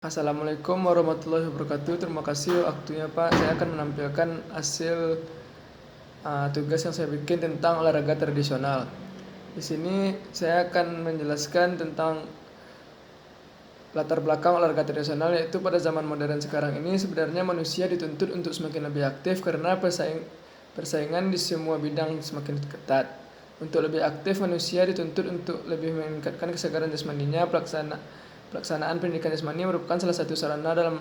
Assalamualaikum warahmatullahi wabarakatuh. Terima kasih waktunya Pak. Saya akan menampilkan hasil tugas yang saya bikin tentang olahraga tradisional. Di sini saya akan menjelaskan tentang latar belakang olahraga tradisional, yaitu pada zaman modern sekarang ini sebenarnya manusia dituntut untuk semakin lebih aktif karena persaingan di semua bidang semakin ketat. Untuk lebih aktif, manusia dituntut untuk lebih meningkatkan kesegaran jasmaninya. Pelaksanaan pendidikan jasmani merupakan salah satu sarana dalam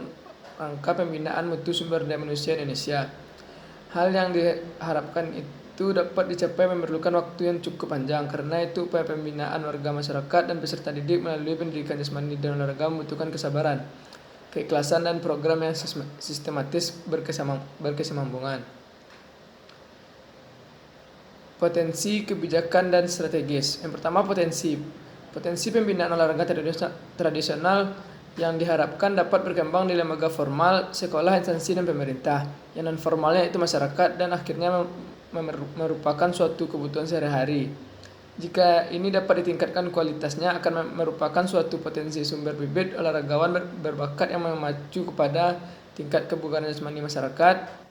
rangka pembinaan mutu sumber daya manusia Indonesia. Hal yang diharapkan itu dapat dicapai memerlukan waktu yang cukup panjang. Karena itu, upaya pembinaan warga masyarakat dan peserta didik melalui pendidikan jasmani dan olahraga membutuhkan kesabaran, keikhlasan, dan program yang sistematis berkesinambungan. Potensi kebijakan dan strategis. Yang pertama, potensi pembinaan olahraga tradisional yang diharapkan dapat berkembang di lembaga formal, sekolah, instansi, dan pemerintah. Yang non formalnya itu masyarakat dan akhirnya merupakan suatu kebutuhan sehari-hari. Jika ini dapat ditingkatkan kualitasnya, akan merupakan suatu potensi sumber bibit olahragawan berbakat yang memacu kepada tingkat kebugaran jasmani masyarakat,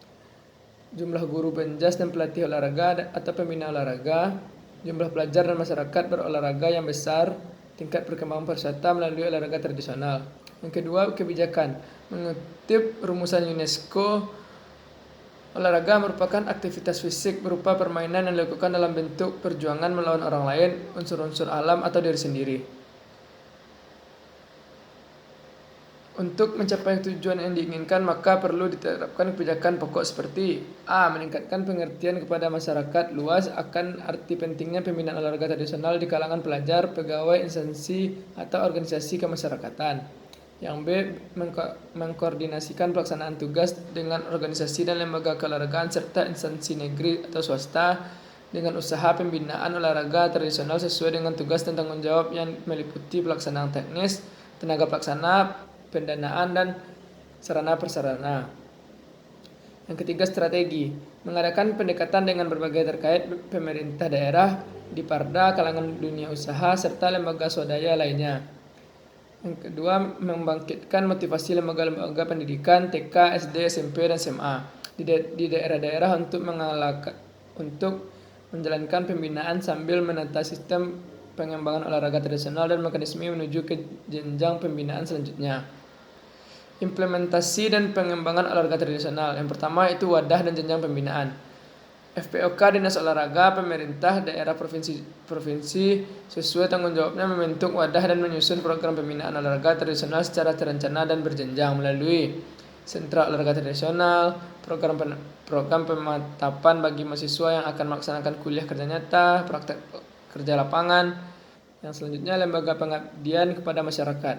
jumlah guru penjas dan pelatih olahraga atau pembina olahraga, jumlah pelajar dan masyarakat berolahraga yang besar, tingkat perkembangan pariwisata melalui olahraga tradisional. Yang kedua, kebijakan. Mengutip rumusan UNESCO, olahraga merupakan aktivitas fisik berupa permainan yang dilakukan dalam bentuk perjuangan melawan orang lain, unsur-unsur alam, atau diri sendiri. Untuk mencapai tujuan yang diinginkan, maka perlu diterapkan kebijakan pokok seperti A. Meningkatkan pengertian kepada masyarakat luas akan arti pentingnya pembinaan olahraga tradisional di kalangan pelajar, pegawai, instansi, atau organisasi kemasyarakatan. Yang B. Mengkoordinasikan pelaksanaan tugas dengan organisasi dan lembaga keolahragaan serta instansi negeri atau swasta dengan usaha pembinaan olahraga tradisional sesuai dengan tugas dan tanggung jawab yang meliputi pelaksanaan teknis, tenaga pelaksana, pendanaan, dan sarana prasarana. Yang ketiga, strategi. Mengadakan pendekatan dengan berbagai terkait pemerintah daerah, Diparda, kalangan dunia usaha, serta lembaga swadaya lainnya. Yang kedua, membangkitkan motivasi lembaga-lembaga pendidikan TK, SD, SMP, dan SMA di daerah-daerah untuk menjalankan pembinaan sambil menata sistem pengembangan olahraga tradisional dan mekanisme menuju ke jenjang pembinaan selanjutnya. Implementasi dan pengembangan olahraga tradisional. Yang pertama itu wadah dan jenjang pembinaan. FPOK, Dinas Olahraga, pemerintah daerah provinsi sesuai tanggung jawabnya membentuk wadah dan menyusun program pembinaan olahraga tradisional secara terencana dan berjenjang melalui sentra olahraga tradisional, program pemantapan bagi mahasiswa yang akan melaksanakan kuliah kerja nyata, praktek kerja lapangan. Yang selanjutnya, lembaga pengabdian kepada masyarakat.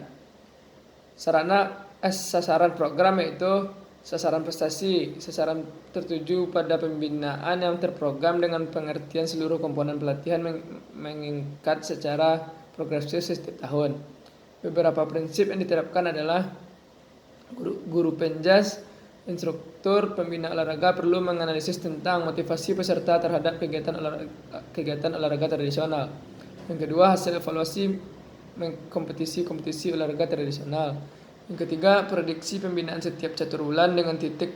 Sasaran program yaitu sasaran prestasi, sasaran tertuju pada pembinaan yang terprogram dengan pengertian seluruh komponen pelatihan meningkat secara progresif setiap tahun. Beberapa prinsip yang diterapkan adalah guru penjas, instruktur pembina olahraga perlu menganalisis tentang motivasi peserta terhadap kegiatan olahraga tradisional. Yang kedua, hasil evaluasi kompetisi olahraga tradisional. Yang ketiga, prediksi pembinaan setiap catur bulan dengan titik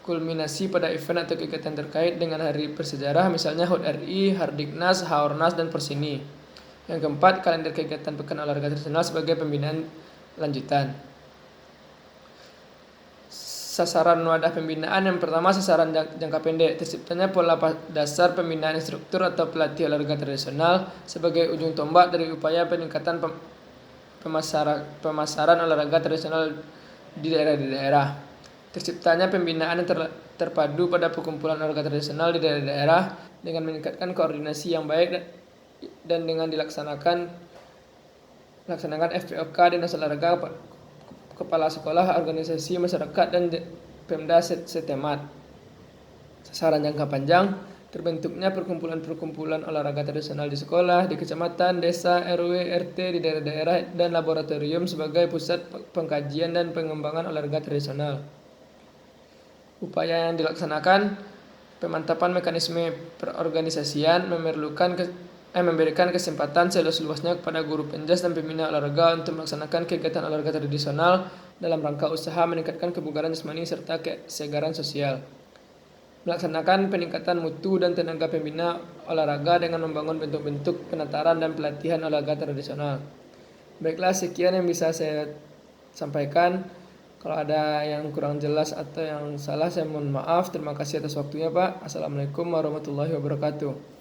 kulminasi pada event atau kegiatan terkait dengan hari bersejarah, misalnya HUT RI, Hardiknas, Haornas, dan Persini. Yang keempat, kalender kegiatan pekan olahraga tradisional sebagai pembinaan lanjutan. Sasaran wadah pembinaan. Yang pertama, sasaran jangka pendek. Terciptanya pola dasar pembinaan instruktur atau pelatih olahraga tradisional sebagai ujung tombak dari upaya peningkatan pemasaran olahraga tradisional di daerah. Terciptanya pembinaan yang terpadu pada perkumpulan olahraga tradisional di daerah dengan meningkatkan koordinasi yang baik dan dengan dilaksanakan FPOK, Dinas Olahraga, kepala sekolah, organisasi masyarakat, dan Pemda setempat. Sasaran jangka panjang. Terbentuknya perkumpulan olahraga tradisional di sekolah, di kecamatan, desa, RW, RT, di daerah-daerah, dan laboratorium sebagai pusat pengkajian dan pengembangan olahraga tradisional. Upaya yang dilaksanakan, pemantapan mekanisme perorganisasian memerlukan memberikan kesempatan seluas-luasnya kepada guru penjas dan pembina olahraga untuk melaksanakan kegiatan olahraga tradisional dalam rangka usaha meningkatkan kebugaran jasmani serta kesegaran sosial. Melaksanakan peningkatan mutu dan tenaga pembina olahraga dengan membangun bentuk-bentuk penataran dan pelatihan olahraga tradisional. Baiklah, sekian yang bisa saya sampaikan. Kalau ada yang kurang jelas atau yang salah, saya mohon maaf. Terima kasih atas waktunya, Pak. Assalamualaikum warahmatullahi wabarakatuh.